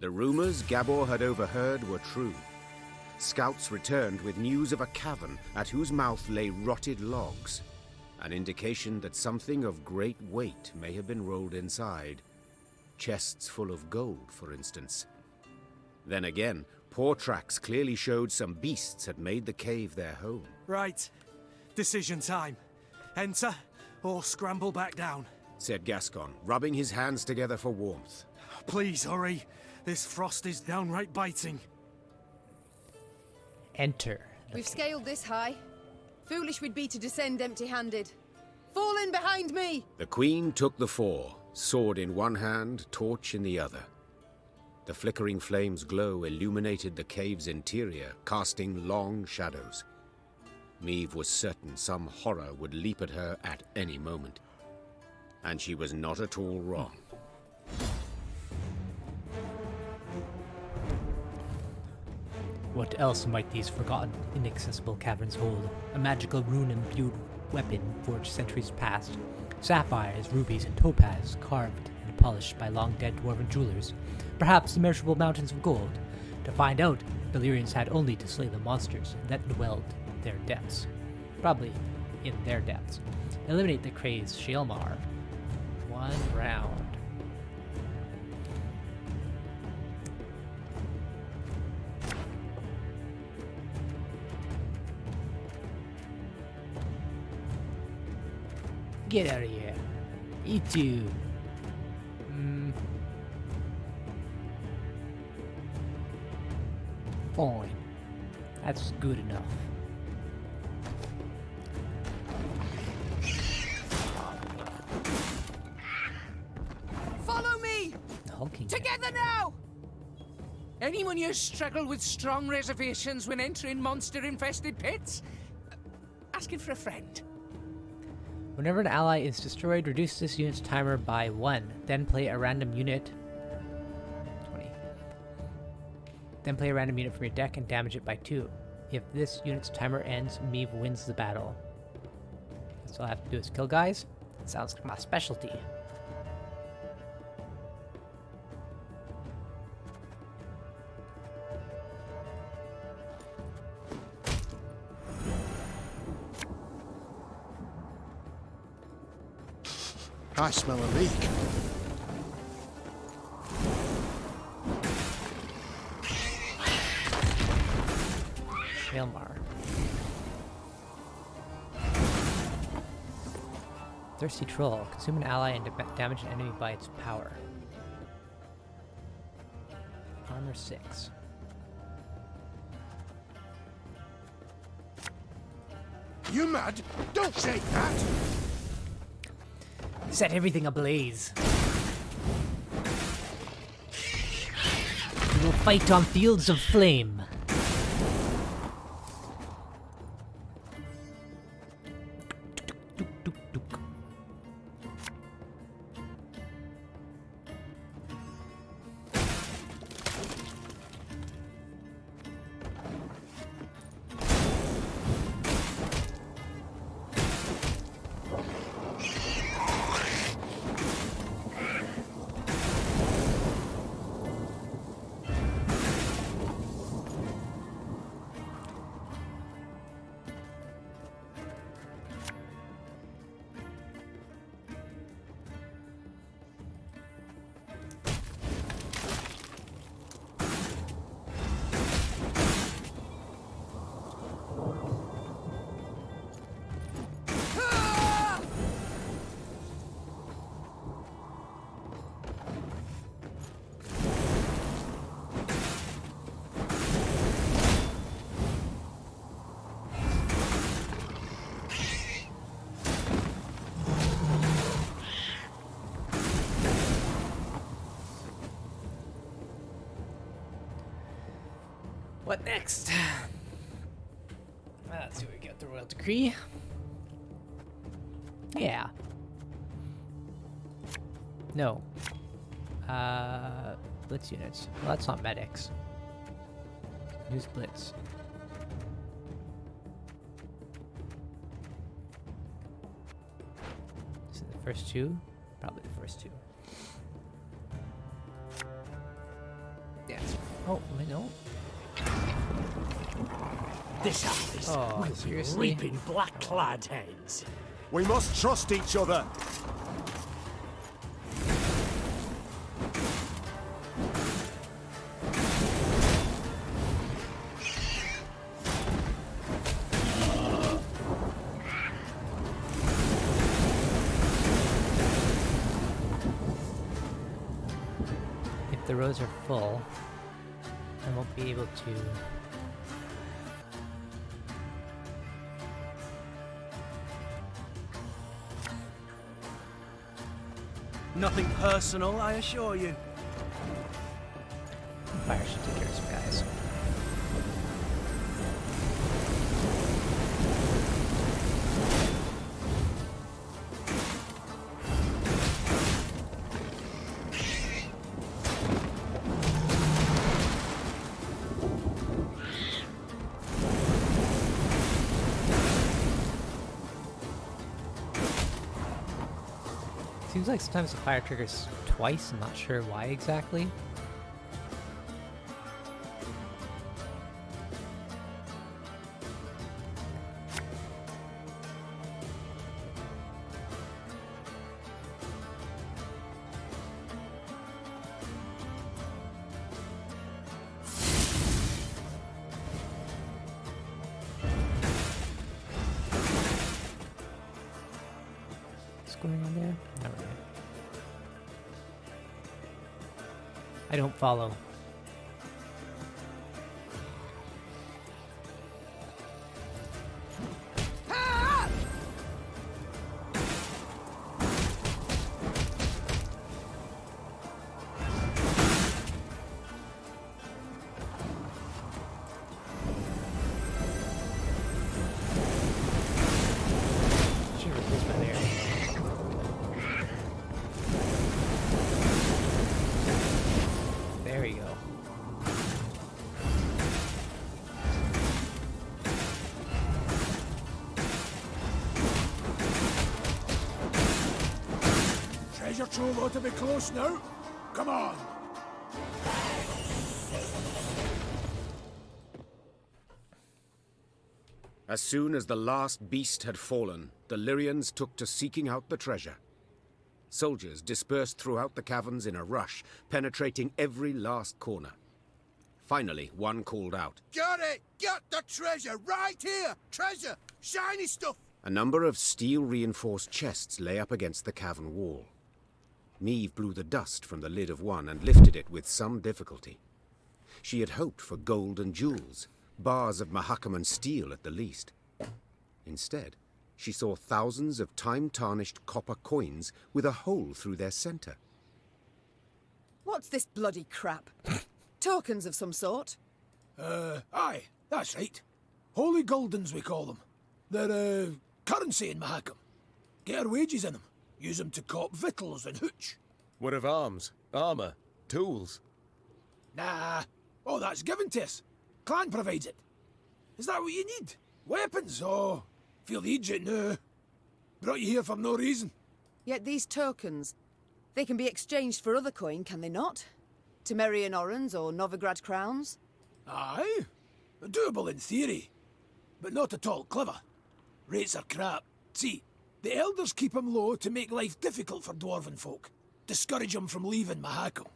The rumors Gabor had overheard were true. Scouts returned with news of a cavern at whose mouth lay rotted logs, an indication that something of great weight may have been rolled inside. Chests full of gold, for instance. Then again, paw tracks clearly showed some beasts had made the cave their home. Right. Decision time. Enter or scramble back down, said Gascon, rubbing his hands together for warmth. Please hurry. This frost is downright biting. Enter. We've scaled this high. Foolish we'd be to descend empty-handed. Fall in behind me! The Queen took the fore, sword in one hand, torch in the other. The flickering flame's glow illuminated the cave's interior, casting long shadows. Meve was certain some horror would leap at her at any moment. And she was not at all wrong. What else might these forgotten, inaccessible caverns hold? A magical rune-imbued weapon forged centuries past. Sapphires, rubies, and topaz, carved and polished by long-dead dwarven jewelers. Perhaps immeasurable mountains of gold. To find out, Valyrians had only to slay the monsters that dwelled in their depths. Probably in their depths. Eliminate the crazed Shaelmar. One round. Get out of here. You two. Fine. That's good enough. Follow me! Hulking. Together now! Anyone here struggle with strong reservations when entering monster-infested pits? Asking for a friend. Whenever an ally is destroyed, reduce this unit's timer by 1. Then play a random unit. 20. Then play a random unit from your deck and damage it by 2. If this unit's timer ends, Meve wins the battle. That's all I have to do is kill guys. That sounds like my specialty. I smell a leak. Shaelmar. Thirsty Troll. Consume an ally and damage an enemy by its power. Armor 6. You mad? Don't say that! Set everything ablaze. We will fight on fields of flame. What next? Let's see what we get. The Royal Decree. Yeah. No. Blitz units. Well, that's not medics. Use Blitz. Is it the first two? Probably the first two. Oh, no. This harvest Oh, will seriously? be reaping black-clad heads. We must trust each other. If the rows are full, I won't be able to... Nothing personal, I assure you. Fire should take care of some guys. Seems like sometimes the fire triggers twice, I'm not sure why exactly. What's going on there? Not really. I don't follow. Should replace my layer. There we go. Treasure trove ought to be close now. Come on. As soon as the last beast had fallen, the Lyrians took to seeking out the treasure. Soldiers dispersed throughout the caverns in a rush, penetrating every last corner. Finally, one called out. Got it! Got the treasure right here! Treasure! Shiny stuff! A number of steel-reinforced chests lay up against the cavern wall. Meve blew the dust from the lid of one and lifted it with some difficulty. She had hoped for gold and jewels, bars of Mahakaman steel at the least. Instead, she saw thousands of time-tarnished copper coins with a hole through their center. What's this bloody crap? Tokens of some sort? Aye, that's right. Holy Guldens, we call them. They're, currency in Mahakam. Get our wages in them. Use them to cop victuals and hooch. What of arms, armor, tools? Nah, all that's given to us. Clan provides it. Is that what you need? Weapons? Oh, feel the Egypt now. Brought you here for no reason. Yet these tokens, they can be exchanged for other coin, can they not? Temerian orans or Novigrad crowns? Aye, doable in theory, but not at all clever. Rates are crap. See, the elders keep 'em low to make life difficult for dwarven folk, discourage 'em from leaving Mahakam.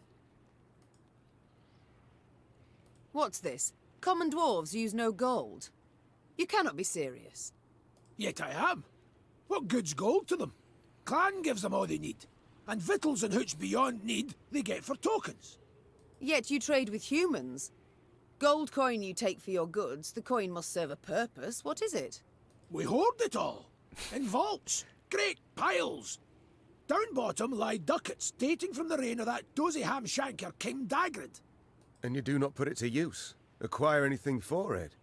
What's this? Common dwarves use no gold? You cannot be serious. Yet I am. What good's gold to them? Clan gives them all they need, and victuals and hooch beyond need they get for tokens. Yet you trade with humans. Gold coin you take for your goods, the coin must serve a purpose. What is it? We hoard it all. In vaults. Great piles. Down bottom lie ducats dating from the reign of that dozy ham-shanker King Dagrid. And you do not put it to use? Acquire anything for it?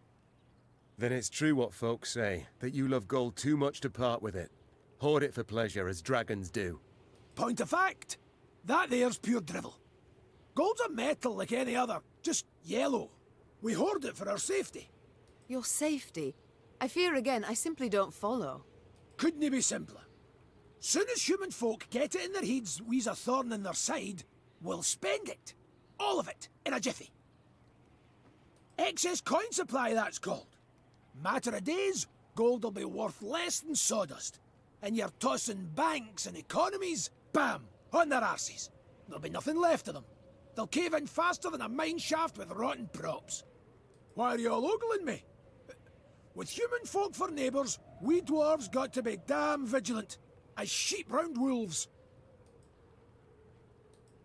Then it's true what folks say, that you love gold too much to part with it. Hoard it for pleasure, as dragons do. Point of fact. That there's pure drivel. Gold's a metal like any other, just yellow. We hoard it for our safety. Your safety? I fear again, I simply don't follow. Couldn't it be simpler? Soon as human folk get it in their heads we's a thorn in their side, we'll spend it. All of it, in a jiffy. Excess coin supply, that's called. Matter of days, gold will be worth less than sawdust. And you're tossing banks and economies, bam, on their arses. There'll be nothing left of them. They'll cave in faster than a mine shaft with rotten props. Why are you all ogling me? With human folk for neighbours, we dwarves got to be damn vigilant, as sheep round wolves.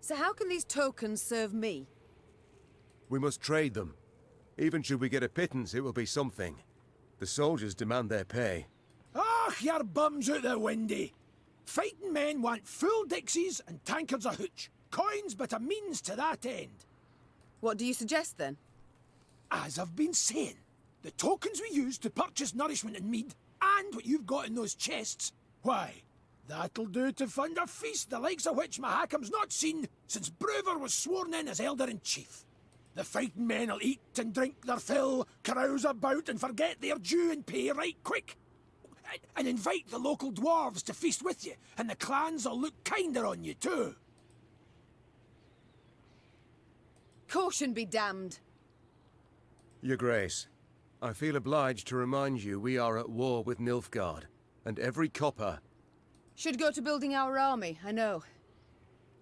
So how can these tokens serve me? We must trade them. Even should we get a pittance, it will be something. The soldiers demand their pay. Ah, your bums out the windy. Fighting men want full dixies and tankards of hooch. Coins but a means to that end. What do you suggest then? As I've been saying, the tokens we use to purchase nourishment and mead, and what you've got in those chests, why, that'll do to fund a feast the likes of which Mahakam's not seen since Brewer was sworn in as Elder-in-Chief. The fighting men will eat and drink their fill, carouse about and forget their due and pay right quick. And invite the local dwarves to feast with you, and the clans will look kinder on you too. Caution be damned. Your Grace, I feel obliged to remind you we are at war with Nilfgaard, and every copper... Should go to building our army, I know.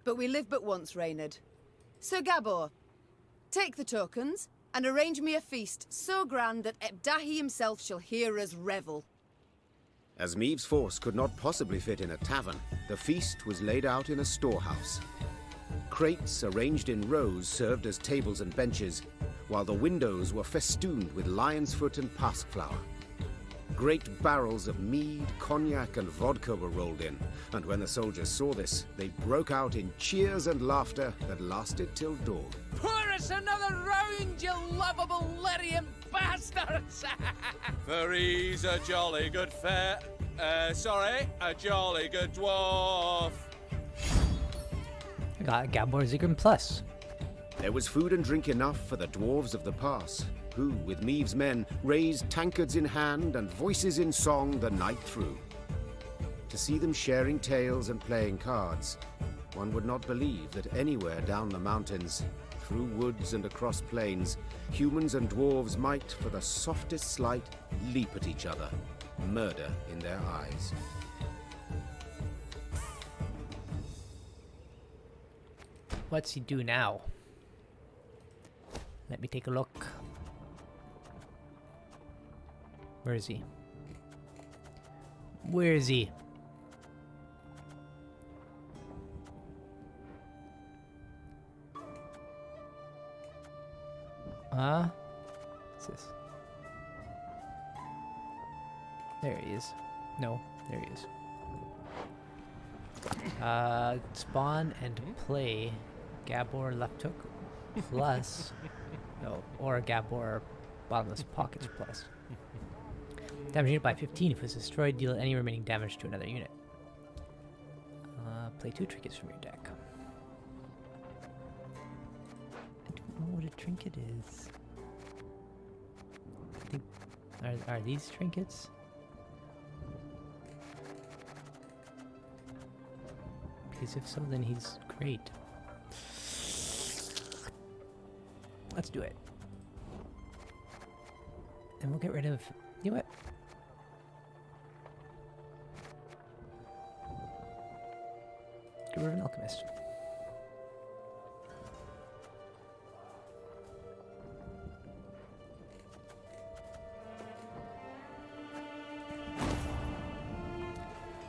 But we live but once, Reynard. Sir Gabor, take the tokens, and arrange me a feast so grand that Ebdahi himself shall hear us revel. As Meve's force could not possibly fit in a tavern, the feast was laid out in a storehouse. Crates arranged in rows served as tables and benches, while the windows were festooned with lion's foot and pasque flower. Great barrels of mead, cognac, and vodka were rolled in, and when the soldiers saw this, they broke out in cheers and laughter that lasted till dawn. Pour us another round, you lovable Lyrian bastards! For he's a jolly good a jolly good dwarf. I got Gabor Zigrin Plus. There was food and drink enough for the dwarves of the pass, who, with Meve's men, raised tankards in hand and voices in song the night through. To see them sharing tales and playing cards, one would not believe that anywhere down the mountains, through woods and across plains, humans and dwarves might, for the softest slight, leap at each other, murder in their eyes. What's he do now? Let me take a look. Where is he? Where is he? What's this? There he is. No, there he is. Spawn and play Gabor left hook plus no, or Gabor bottomless pockets plus. Damage unit by 15 if it's destroyed, deal any remaining damage to another unit. Play 2 trinkets from your deck. I don't know what a trinket is. I think are these trinkets? Because if so, then he's great. Let's do it. And we'll get rid of... You know what? Get rid of an Alchemist.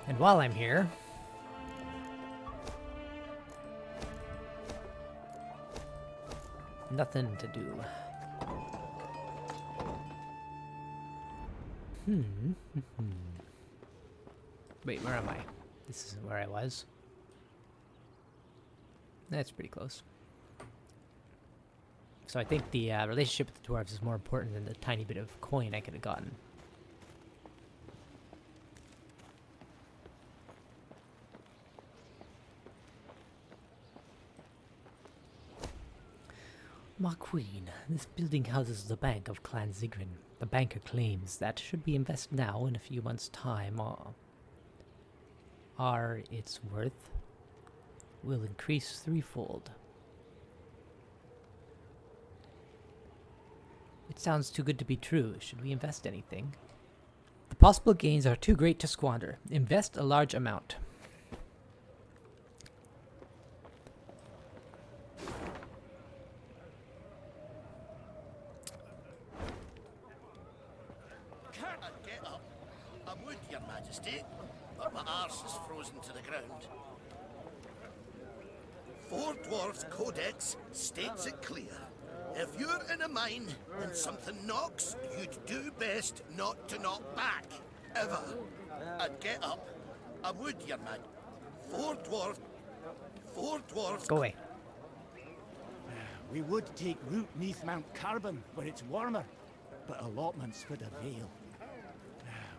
And while I'm here... Nothing to do. Wait, where am I? This isn't where I was. That's pretty close. So I think the relationship with the dwarves is more important than the tiny bit of coin I could have gotten. My queen, this building houses the bank of Clan Zigrin. The banker claims that should we invest now in a few months' time, are its worth will increase threefold. It sounds too good to be true. Should we invest anything? The possible gains are too great to squander. Invest a large amount. Get up. I would, Your Majesty, but my arse is frozen to the ground. Four Dwarfs Codex states it clear. If you're in a mine and something knocks, you'd do best not to knock back. Ever. I'd get up. I would, Your Majesty. Four dwarfs. Go away. We would take root neath Mount Carbon, where it's warmer, but allotments would avail.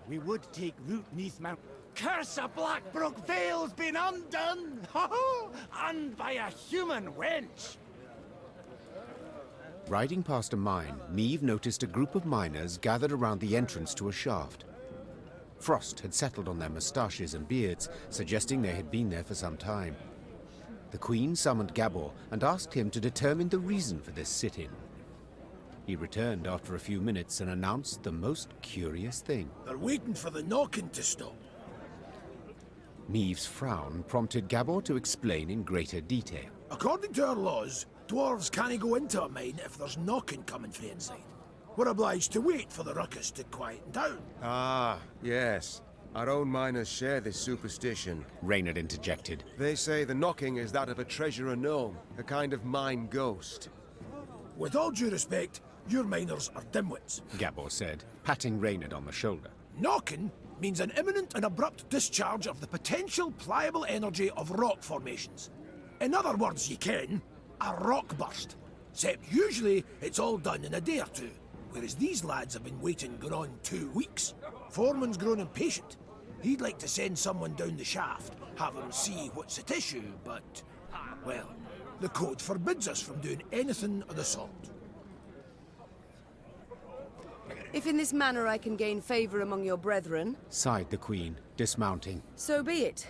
We would take root neath Mount... Curse a Blackbrook Vale's been undone! And by a human wench! Riding past a mine, Meve noticed a group of miners gathered around the entrance to a shaft. Frost had settled on their moustaches and beards, suggesting they had been there for some time. The Queen summoned Gabor and asked him to determine the reason for this sit-in. He returned after a few minutes and announced the most curious thing. They're waiting for the knocking to stop. Meve's frown prompted Gabor to explain in greater detail. According to our laws, dwarves can't go into a mine if there's knocking coming from inside. We're obliged to wait for the ruckus to quieten down. Ah, yes. Our own miners share this superstition. Reynard interjected. They say the knocking is that of a treasurer gnome, a kind of mine ghost. With all due respect, your miners are dimwits. Gabor said, patting Reynard on the shoulder. Knocking means an imminent and abrupt discharge of the potential pliable energy of rock formations. In other words, you can, a rock burst. Except usually it's all done in a day or two, whereas these lads have been waiting going on 2 weeks. Foreman's grown impatient. He'd like to send someone down the shaft, have them see what's at issue, but, well, the code forbids us from doing anything of the sort. If in this manner I can gain favour among your brethren, Sighed the Queen, dismounting. so be it.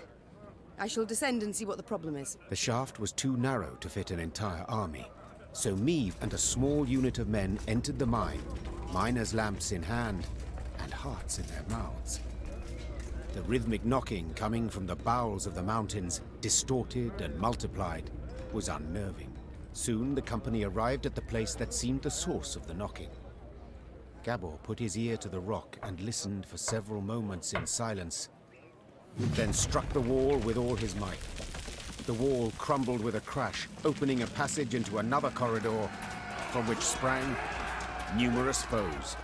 I shall descend and see what the problem is. The shaft was too narrow to fit an entire army, so Meve and a small unit of men entered the mine, miners' lamps in hand, and hearts in their mouths. The rhythmic knocking coming from the bowels of the mountains, distorted and multiplied, was unnerving. Soon the company arrived at the place that seemed the source of the knocking. Gabor put his ear to the rock and listened for several moments in silence, then struck the wall with all his might. The wall crumbled with a crash, opening a passage into another corridor, from which sprang numerous foes.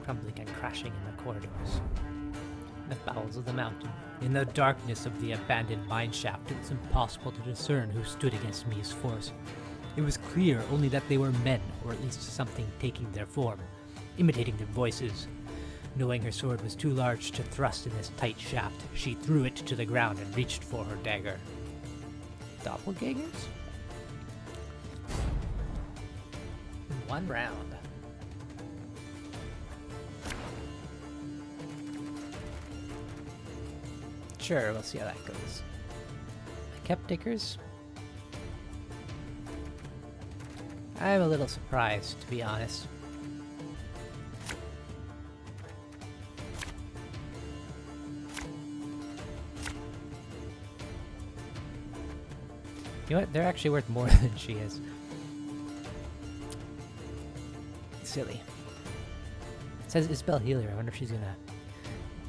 Crumbling and crashing in the corridors. In the bowels of the mountain. In the darkness of the abandoned mine shaft, it was impossible to discern who stood against Meve's force. It was clear only that they were men, or at least something taking their form, imitating their voices. Knowing her sword was too large to thrust in this tight shaft, she threw it to the ground and reached for her dagger. Doppelgangers? In 1 round. Sure, we'll see how that goes. Kept dickers? I'm a little surprised, to be honest. You know what? They're actually worth more than she is. Silly. It says Isabel Healer. I wonder if she's gonna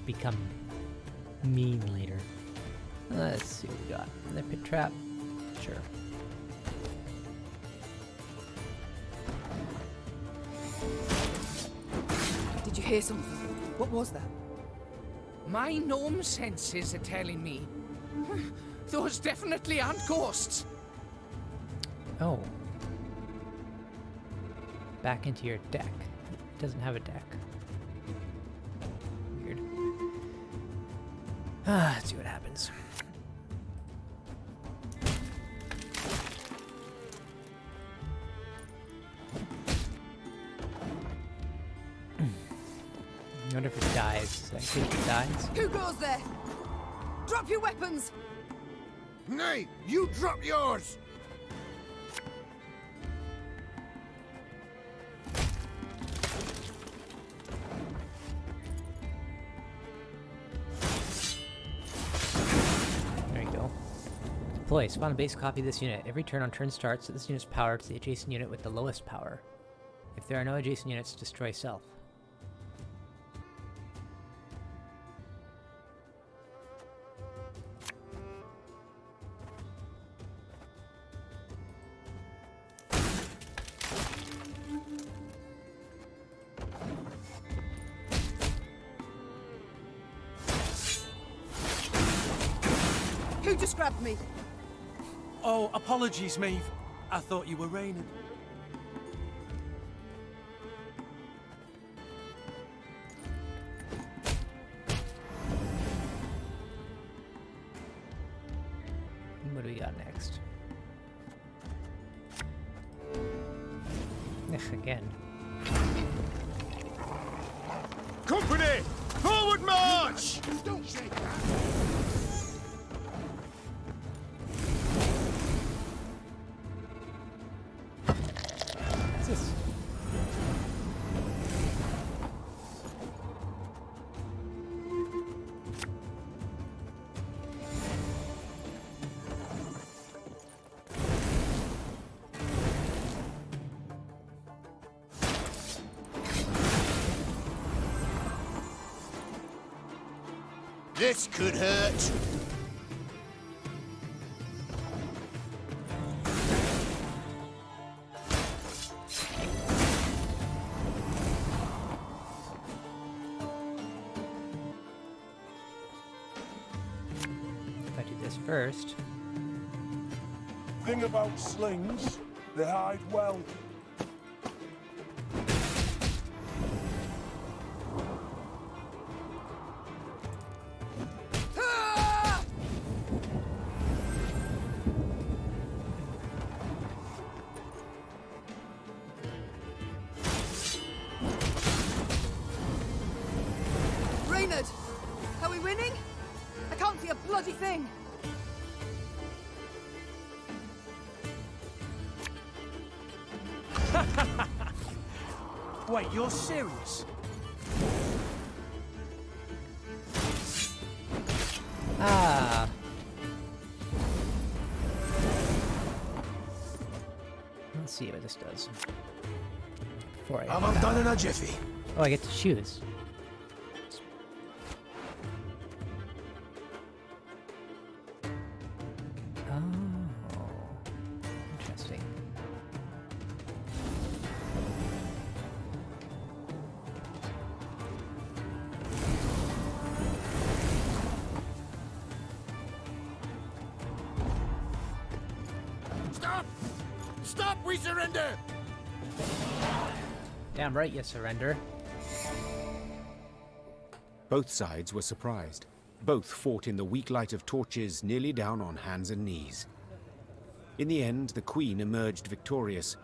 become mean later. Let's see what we got. Another pit trap? Sure. Did you hear something? What was that? My gnome senses are telling me. Those definitely aren't ghosts. Oh. Back into your deck. It doesn't have a deck. Weird. Let's see what happens. I wonder if it dies. Does that mean it dies? Who goes there? Drop your weapons! Nay, you drop yours! Deploy. Spawn a base copy of this unit. Every turn on turn starts, this unit's power to the adjacent unit with the lowest power. If there are no adjacent units, destroy self. Who just grabbed me? Oh, apologies, Meve. I thought you were Reynard. What do we got next? Ugh, again. Company! Forward march! Don't shake that. What's this? This could hurt. If I do this first. Thing about slings, they hide well. Reynard! Are we winning? I can't see a bloody thing. Wait, you're serious? Ah! Let's see what this does. Before I I'm done in a jiffy. Oh, I get to choose. Oh, interesting. Stop! Stop! We surrender! Damn right, you surrender. Both sides were surprised. Both fought in the weak light of torches, nearly down on hands and knees. In the end, the Queen emerged victorious,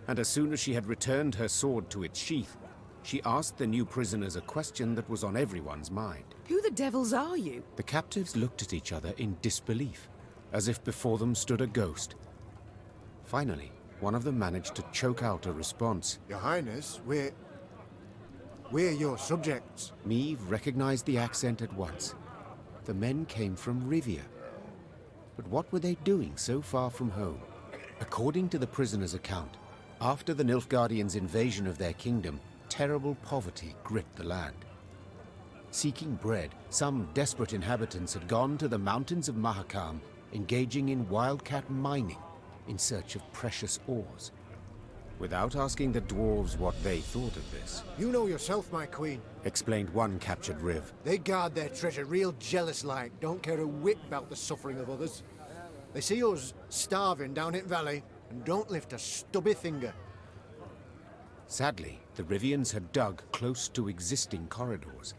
and as soon as she had returned her sword to its sheath, she asked the new prisoners a question that was on everyone's mind. Who the devils are you? The captives looked at each other in disbelief, as if before them stood a ghost. Finally, one of them managed to choke out a response. Your Highness, we're your subjects. Meve recognized the accent at once. The men came from Rivia. But what were they doing so far from home? According to the prisoner's account, after the Nilfgaardians' invasion of their kingdom, terrible poverty gripped the land. Seeking bread, some desperate inhabitants had gone to the mountains of Mahakam, engaging in wildcat mining in search of precious ores. Without asking the dwarves what they thought of this, You know yourself, my queen. explained one captured Riv. They guard their treasure real jealous-like, don't care a whit about the suffering of others. They see us starving down in valley and don't lift a stubby finger. Sadly, the Rivians had dug close to existing corridors.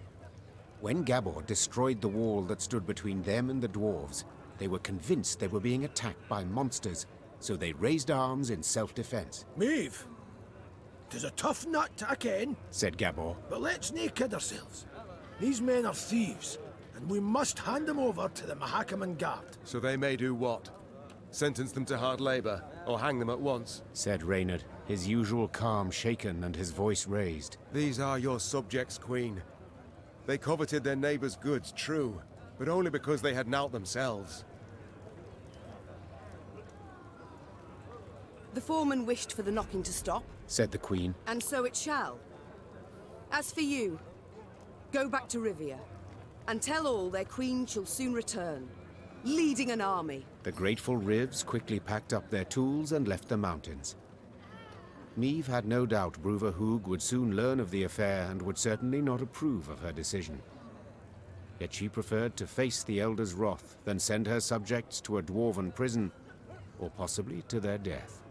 When Gabor destroyed the wall that stood between them and the dwarves, they were convinced they were being attacked by monsters, so they raised arms in self-defense. Meve, 'tis a tough nut to a ken, Said Gabor. but let's nae kid ourselves. These men are thieves, and we must hand them over to the Mahakaman Guard. So they may do what? Sentence them to hard labor, or hang them at once? Said Reynard, his usual calm shaken and his voice raised. These are your subjects, Queen. They coveted their neighbors' goods, true, but only because they had nought themselves. The foreman wished for the knocking to stop, said the Queen. and so it shall. As for you, go back to Rivia, and tell all their queen shall soon return, leading an army. The grateful Rivs quickly packed up their tools and left the mountains. Meve had no doubt Bruva Hoog would soon learn of the affair and would certainly not approve of her decision. Yet she preferred to face the Elder's wrath than send her subjects to a dwarven prison, or possibly to their death.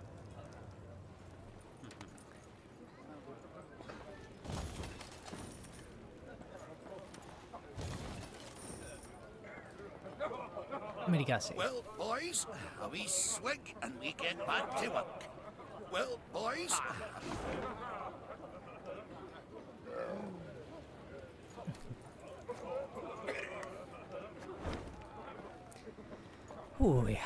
What do you gotta say? Well, boys, a wee swig and we get back to work. Well, boys... Oh, yeah.